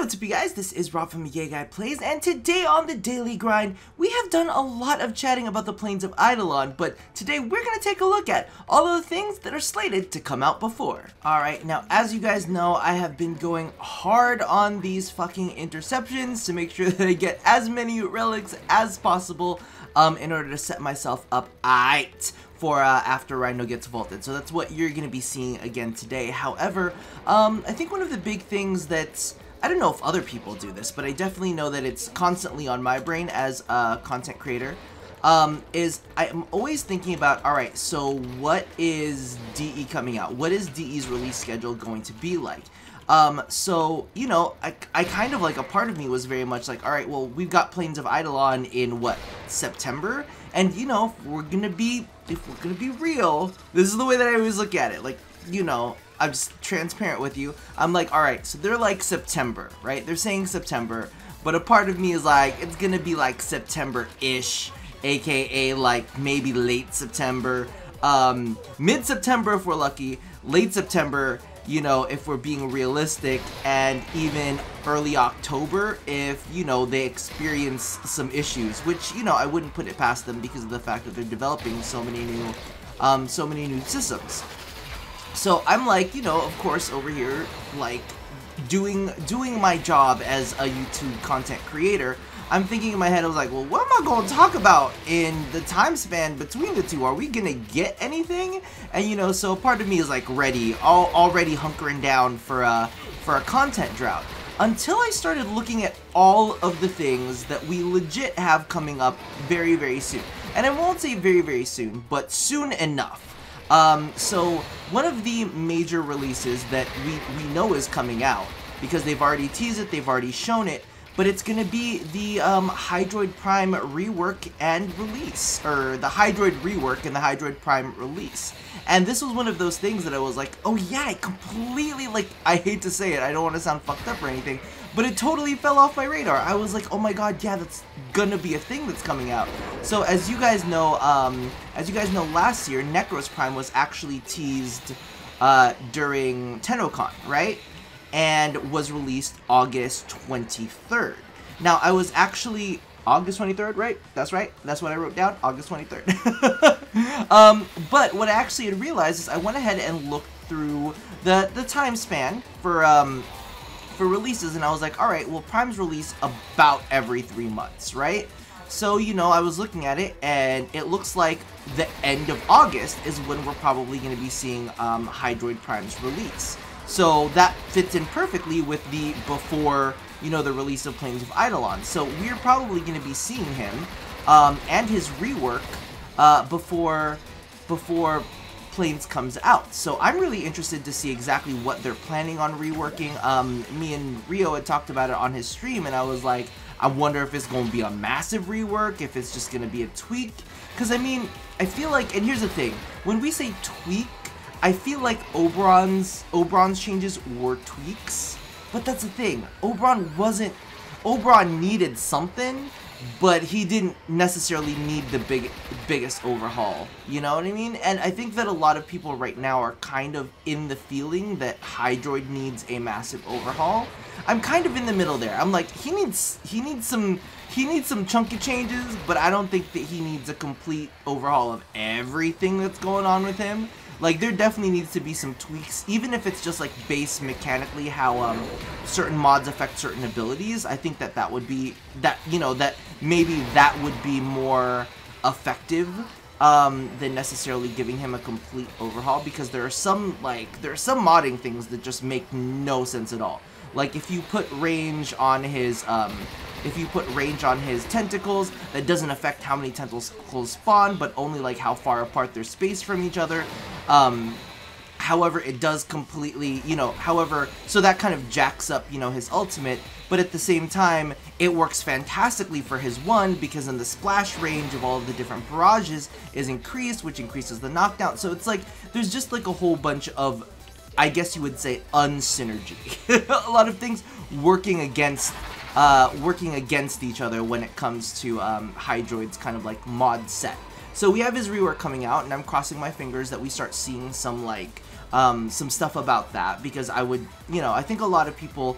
what's up you guys, this is Rob from Yay Guy Plays, and today on the Daily Grind, we have done a lot of chatting about the planes of Eidolon, but today we're going to take a look at all of the things that are slated to come out before. Alright, now as you guys know, I have been going hard on these fucking interceptions to make sure that I get as many relics as possible in order to set myself up for after Rhino gets vaulted. So that's what you're going to be seeing again today. However, I think one of the big things that's, I don't know if other people do this, but I definitely know that it's constantly on my brain as a content creator, is I'm always thinking about, alright, so what is DE coming out? What is DE's release schedule going to be like? So, you know, I kind of like, a part of me was very much like, alright, well, we've got Planes of Eidolon in, what, September? And, you know, if we're gonna be real, this is the way that I always look at it, like, you know, I'm just transparent with you. I'm like, alright, so they're like September, right? They're saying September, but a part of me is like, it's gonna be like September-ish, aka like maybe late September, mid-September if we're lucky, late September, you know, if we're being realistic, and even early October if, you know, they experience some issues, which, you know, I wouldn't put it past them because of the fact that they're developing so many new systems. So I'm like, you know, of course, over here, like, doing my job as a YouTube content creator, I'm thinking in my head, I was like, well, what am I going to talk about in the time span between the two? Are we going to get anything? And, you know, so part of me is, like, already hunkering down for a content drought. Until I started looking at all of the things that we legit have coming up very, very soon. And I won't say very, very soon, but soon enough. So one of the major releases that we know is coming out, because they've already teased it, they've already shown it, but it's going to be the Hydroid Prime rework and release, or the Hydroid rework and the Hydroid Prime release. And this was one of those things that I was like, oh yeah, I completely, like, I hate to say it, I don't want to sound fucked up or anything, but it totally fell off my radar. I was like, oh my god, yeah, that's gonna be a thing that's coming out. So as you guys know, last year, Necros Prime was actually teased during Tennogen, right? And was released August 23rd. Now, I was actually August 23rd, right? That's right. That's what I wrote down, August 23rd. But what I actually had realized is I went ahead and looked through the time span for releases, and I was like, alright, well, Prime's release about every 3 months, right? So, you know, I was looking at it, and it looks like the end of August is when we're probably going to be seeing Hydroid Prime's release. So that fits in perfectly with the before, you know, the release of Planes of Eidolon. So we're probably going to be seeing him and his rework before Planes comes out. So I'm really interested to see exactly what they're planning on reworking. Me and Rio had talked about it on his stream, and I was like, I wonder if it's going to be a massive rework, if it's just going to be a tweak. Because, I mean, I feel like, and here's the thing, when we say tweak, I feel like Oberon's changes were tweaks, but that's the thing, Oberon needed something, but he didn't necessarily need the biggest overhaul, you know what I mean? And I think that a lot of people right now are kind of in the feeling that Hydroid needs a massive overhaul. I'm kind of in the middle there. I'm like, he needs some chunky changes, but I don't think that he needs a complete overhaul of everything that's going on with him. Like, there definitely needs to be some tweaks, even if it's just, like, base mechanically how, certain mods affect certain abilities. I think that would be, you know, that maybe that would be more effective, than necessarily giving him a complete overhaul, because there are some modding things that just make no sense at all. Like, if you put range on his, tentacles, that doesn't affect how many tentacles spawn, but only, like, how far apart they're spaced from each other. However, it does completely, you know, so that kind of jacks up, you know, his ultimate, but at the same time, it works fantastically for his one, because then the splash range of all of the different barrages is increased, which increases the knockdown. So it's like, there's just, like, a whole bunch of, I guess you would say, unsynergy. A lot of things working against each other when it comes to Hydroid's kind of like mod set. So we have his rework coming out, and I'm crossing my fingers that we start seeing some like some stuff about that, because I would, you know, I think a lot of people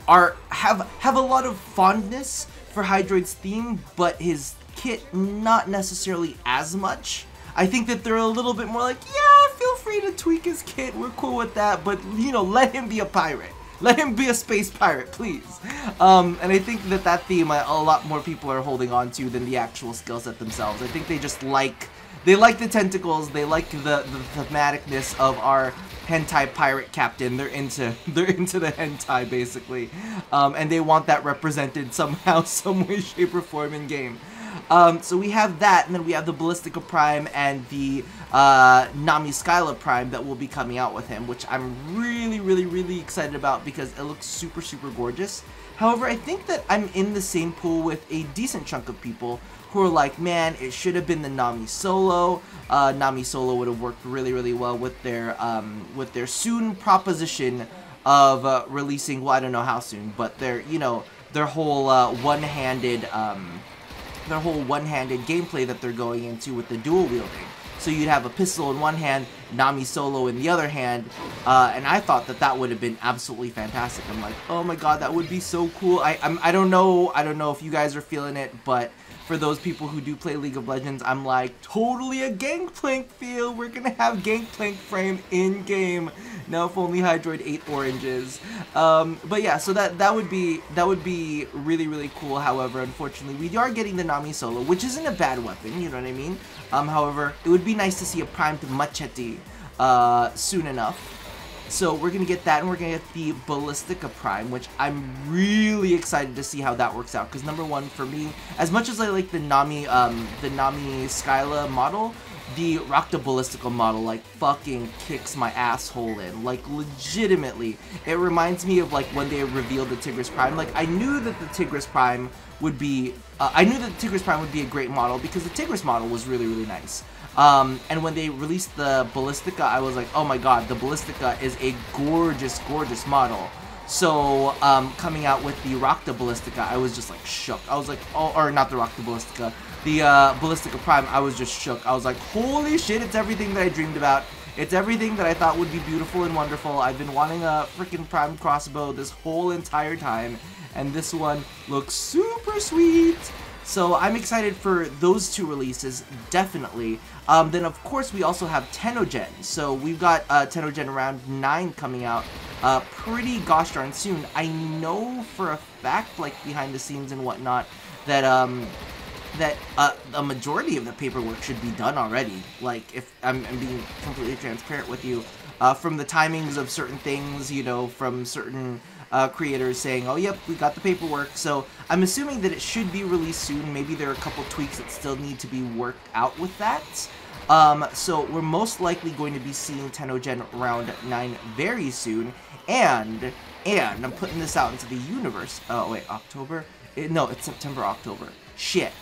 have a lot of fondness for Hydroid's theme, but his kit not necessarily as much. I think that they're a little bit more like, yeah, feel free to tweak his kit, we're cool with that, but you know, let him be a pirate. Let him be a space pirate, please. And I think that that theme a lot more people are holding on to than the actual skill set themselves. I think they just like the tentacles, they like the thematicness of our hentai pirate captain. They're into the hentai basically, and they want that represented somehow, some way, shape, or form in game. So we have that, and then we have the Ballistica Prime and the Nami Skyla Prime that will be coming out with him, which I'm really excited about because it looks super gorgeous. However, I think that I'm in the same pool with a decent chunk of people who are like, man, it should have been the Nami Solo. Nami Solo would have worked really well with their soon proposition of releasing, well, I don't know how soon, but their whole one-handed gameplay that they're going into with the dual wielding. So you'd have a pistol in one hand, Nami Solo in the other hand, and I thought that that would have been absolutely fantastic. I'm like, oh my god, that would be so cool. I don't know if you guys are feeling it, but for those people who do play League of Legends, I'm like, totally a Gangplank feel. We're gonna have Gangplank frame in game. Now if only Hydroid ate oranges. But yeah, so that would be really cool. However, unfortunately, we are getting the Nami Solo, which isn't a bad weapon, you know what I mean? However, it would be nice to see a primed machete soon enough. So we're gonna get that, and we're gonna get the Ballistica Prime, which I'm really excited to see how that works out. Because number one, for me, as much as I like the Nami Skyla model, the Rakta Ballistica model like fucking kicks my asshole in. Like legitimately, it reminds me of like when they revealed the Tigris Prime. Like I knew that the Tigris Prime would be, a great model because the Tigris model was really nice. And when they released the Ballistica, I was like, oh my god, the Ballistica is a gorgeous model. So, coming out with the Rakta Ballistica, I was just like shook. I was like, oh, or not the Rakta Ballistica, the Ballistica Prime, I was just shook. I was like, holy shit, it's everything that I dreamed about. It's everything that I thought would be beautiful and wonderful. I've been wanting a freaking Prime crossbow this whole entire time, and this one looks super sweet. So I'm excited for those two releases, definitely. Then of course we also have Tennogen. So we've got Tennogen Round 9 coming out pretty gosh darn soon. I know for a fact, like behind the scenes and whatnot, that a majority of the paperwork should be done already. Like, if I'm being completely transparent with you, from the timings of certain things, you know, from certain creators saying, oh yep, we got the paperwork. So I'm assuming that it should be released soon. Maybe there are a couple tweaks that still need to be worked out with that. So we're most likely going to be seeing Tennogen Round 9 very soon. And I'm putting this out into the universe. Oh wait, October? No, it's September, October. Shit.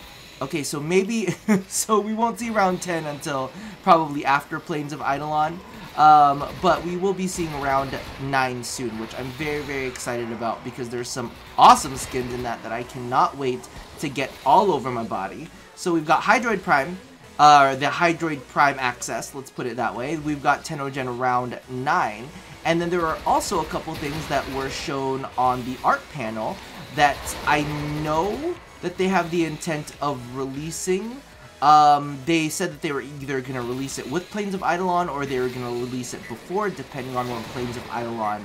Okay, so maybe, so we won't see Round 10 until probably after Plains of Eidolon. But we will be seeing Round 9 soon, which I'm very excited about because there's some awesome skins in that I cannot wait to get all over my body. So we've got Hydroid Prime, the Hydroid Prime access, let's put it that way. We've got Tennogen Round 9, and then there are also a couple things that were shown on the art panel that I know that they have the intent of releasing. They said that they were either going to release it with Plains of Eidolon or they were going to release it before, depending on when Plains of Eidolon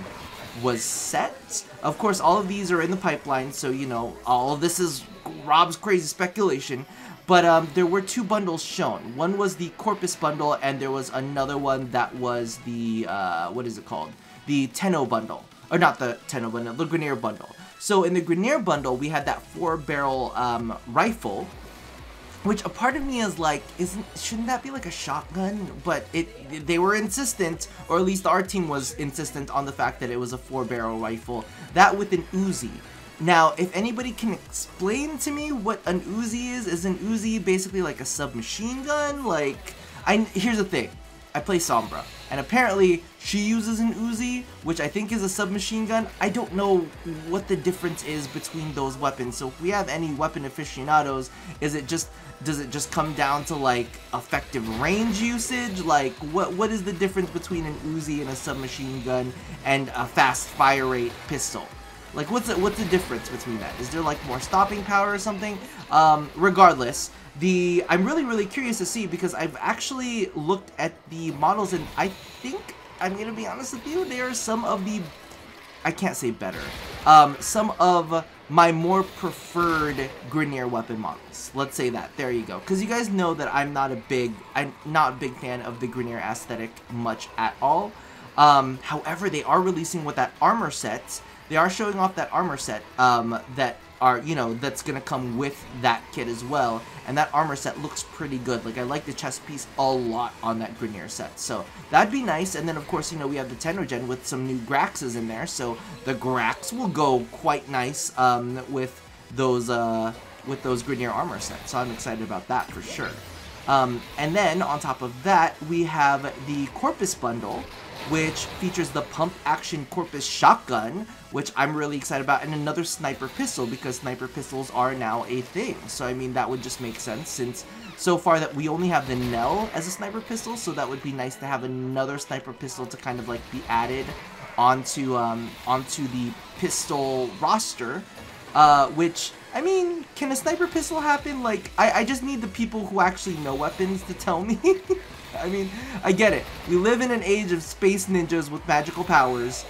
was set. Of course, all of these are in the pipeline, so, you know, all of this is Rob's crazy speculation. But there were two bundles shown. One was the Corpus bundle, and there was another one that was the, what is it called? The Tenno bundle. Or not the Tenno bundle, the Grenier bundle. So in the Grenier bundle, we had that 4-barrel rifle, which a part of me is like, shouldn't that be like a shotgun? But they were insistent, or at least our team was insistent on the fact that it was a 4-barrel rifle. That with an Uzi. Now, if anybody can explain to me what an Uzi is an Uzi basically like a submachine gun? Like, here's the thing. I play Sombra, and apparently she uses an Uzi, which I think is a submachine gun. I don't know what the difference is between those weapons, so if we have any weapon aficionados, does it just come down to like effective range usage? Like what is the difference between an Uzi and a submachine gun and a fast fire rate pistol? Like, what's the difference between that? Is there like more stopping power or something? Regardless, I'm really curious to see, because I've actually looked at the models, and I think, I'm gonna be honest with you, they are some of the, I can't say better, some of my more preferred Grineer weapon models. Let's say that. There you go. Because you guys know that I'm not a big fan of the Grineer aesthetic much at all. However, they are releasing with that armor set. They are showing off that armor set that are, you know, that's gonna come with that kit as well. And that armor set looks pretty good. Like, I like the chest piece a lot on that Grineer set. So that'd be nice. And then, of course, you know, we have the Tennogen with some new Graxes in there. So the Grax will go quite nice with those Grineer armor sets. So I'm excited about that for sure. And then on top of that, we have the Corpus bundle, which features the pump action Corpus shotgun, which I'm really excited about, and another sniper pistol, because sniper pistols are now a thing. So I mean, that would just make sense, since so far that we only have the Nell as a sniper pistol, so that would be nice to have another sniper pistol to kind of like be added onto the pistol roster, which, I mean, can a sniper pistol happen? Like, I just need the people who actually know weapons to tell me. I mean, I get it. We live in an age of space ninjas with magical powers,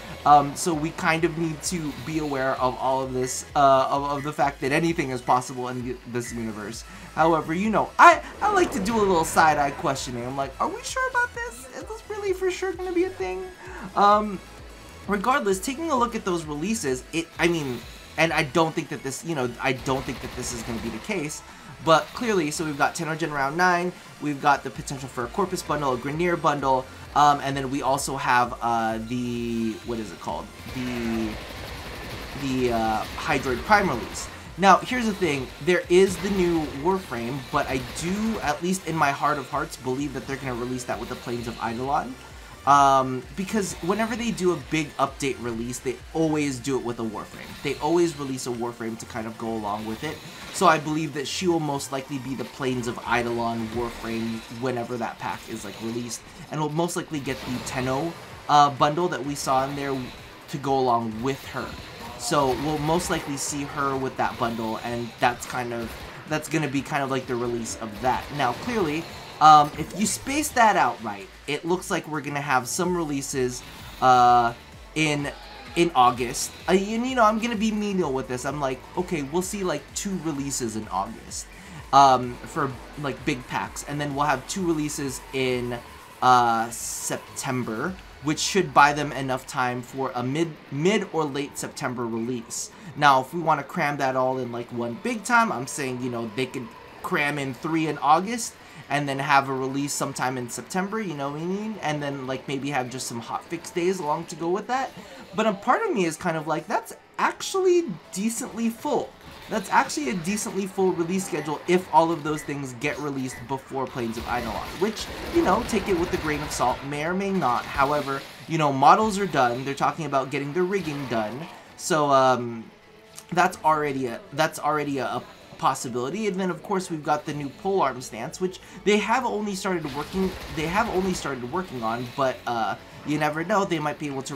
so we kind of need to be aware of all of this, of the fact that anything is possible in this universe. However, you know, I like to do a little side-eye questioning. I'm like, are we sure about this? Is this really for sure going to be a thing? Regardless, taking a look at those releases, I mean, and I don't think that this, you know, I don't think that this is going to be the case. But clearly, so we've got Tennogen Round 9, we've got the potential for a Corpus bundle, a Grineer bundle, and then we also have the, what is it called? The Hydroid Prime release. Now, here's the thing, there is the new Warframe, but I do, at least in my heart of hearts, believe that they're going to release that with the Plains of Eidolon. Because whenever they do a big update release, they always do it with a Warframe. They always release a Warframe to kind of go along with it. So I believe that she will most likely be the Plains of Eidolon Warframe whenever that pack is like released. And we'll most likely get the Tenno bundle that we saw in there to go along with her. So we'll most likely see her with that bundle, and that's gonna be kind of like the release of that. Now clearly, if you space that out right, it looks like we're gonna have some releases in August. And you know, I'm gonna be menial with this. I'm like, okay, we'll see like 2 releases in August for like big packs, and then we'll have 2 releases in September, which should buy them enough time for a mid or late September release. Now, if we want to cram that all in like one big time, I'm saying, you know, they could cram in 3 in August and then have a release sometime in September, you know what I mean? And then like maybe have just some hotfix days along to go with that. But a part of me is kind of like, that's actually decently full. That's actually a decently full release schedule if all of those things get released before Plains of Eidolon, which, you know, take it with a grain of salt, may or may not. However, you know, models are done. They're talking about getting the rigging done. So that's already a possibility. And then of course we've got the new polearm stance, which they have only started working on, but you never know, they might be able to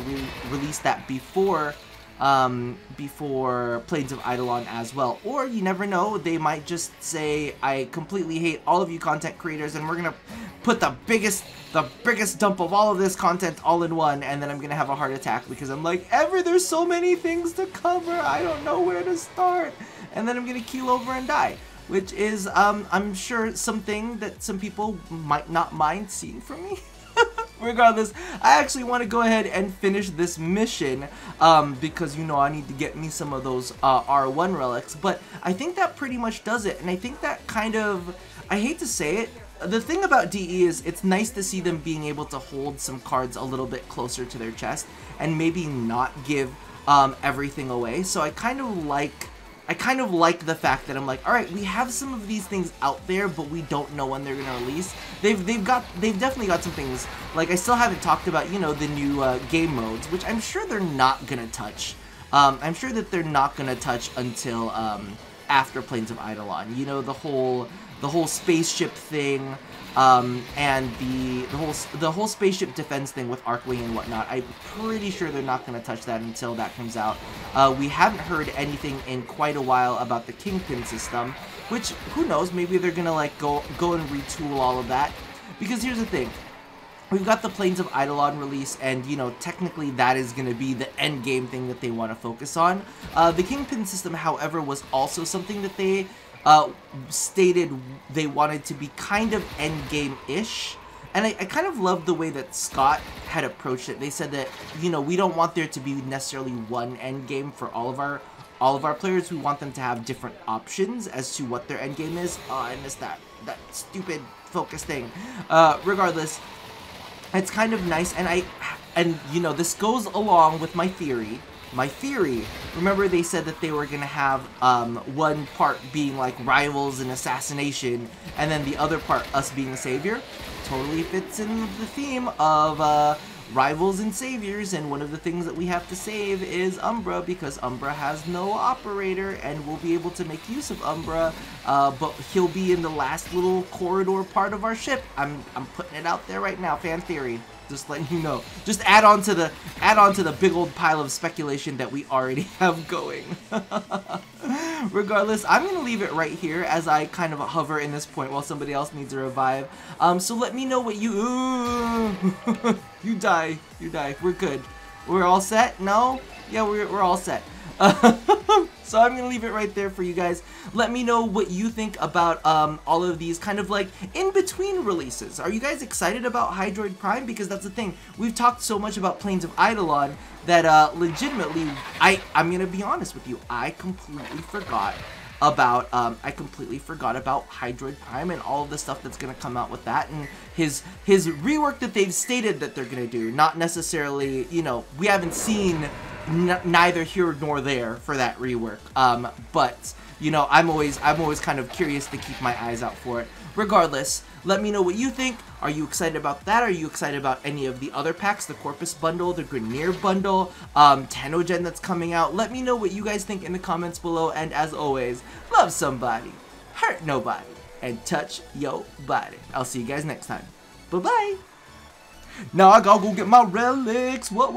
release that before Plains of Eidolon as well. Or you never know, they might just say, I completely hate all of you content creators, and we're gonna put the biggest dump of all of this content all in one, and then I'm gonna have a heart attack because I'm like, there's so many things to cover, I don't know where to start, and then I'm gonna keel over and die, which is I'm sure something that some people might not mind seeing from me. Regardless, I actually want to go ahead and finish this mission because, you know, I need to get me some of those R1 relics, but I think that pretty much does it. And I think that kind of, I hate to say it, the thing about DE is it's nice to see them being able to hold some cards a little bit closer to their chest and maybe not give everything away. So I kind of like the fact that I'm like, all right, we have some of these things out there, but we don't know when they're gonna release. They've definitely got some things. Like, I still haven't talked about, you know, the new game modes, which I'm sure they're not gonna touch. I'm sure that they're not gonna touch until after Plains of Eidolon. You know, the whole the whole spaceship thing, and the whole spaceship defense thing with Arcwing and whatnot. I'm pretty sure they're not going to touch that until that comes out. We haven't heard anything in quite a while about the Kingpin system, which, who knows, maybe they're going to like go and retool all of that. Because here's the thing. We've got the Plains of Eidolon release, and, you know, technically that is going to be the end game thing that they want to focus on. The Kingpin system, however, was also something that they stated they wanted to be kind of end game-ish. And I kind of loved the way that Scott had approached it. They said that, you know, we don't want there to be necessarily one end game for all of our players. We want them to have different options as to what their end game is. Oh, I missed that stupid focus thing. Regardless, it's kind of nice, and you know, this goes along with my theory. Remember they said that they were gonna have one part being like rivals and assassination, and then the other part us being a savior. Totally fits in the theme of rivals and saviors, and one of the things that we have to save is Umbra, because Umbra has no operator, and we'll be able to make use of Umbra, but he'll be in the last little corridor part of our ship. I'm putting it out there right now, fan theory. Just letting you know. Just add on to the big old pile of speculation that we already have going. Regardless, I'm gonna leave it right here as I kind of hover in this point while somebody else needs a revive. So let me know what you you die. We're good. We're all set? No? Yeah, we're all set. So I'm gonna leave it right there for you guys. Let me know what you think about all of these kind of like in-between releases. Are you guys excited about Hydroid Prime? Because that's the thing. We've talked so much about Plains of Eidolon that legitimately, I'm gonna be honest with you, I completely forgot about Hydroid Prime and all of the stuff that's gonna come out with that, and his rework that they've stated that they're gonna do. Not necessarily, you know, we haven't seen neither here nor there for that rework, but you know, I'm always kind of curious to keep my eyes out for it. Regardless, let me know what you think. Are you excited about that? Are you excited about any of the other packs, the Corpus bundle, the Grineer bundle, Tennogen that's coming out? Let me know what you guys think in the comments below, and as always, love somebody, hurt nobody, and touch your body. I'll see you guys next time. Bye-bye. Now I gotta go get my relics. What?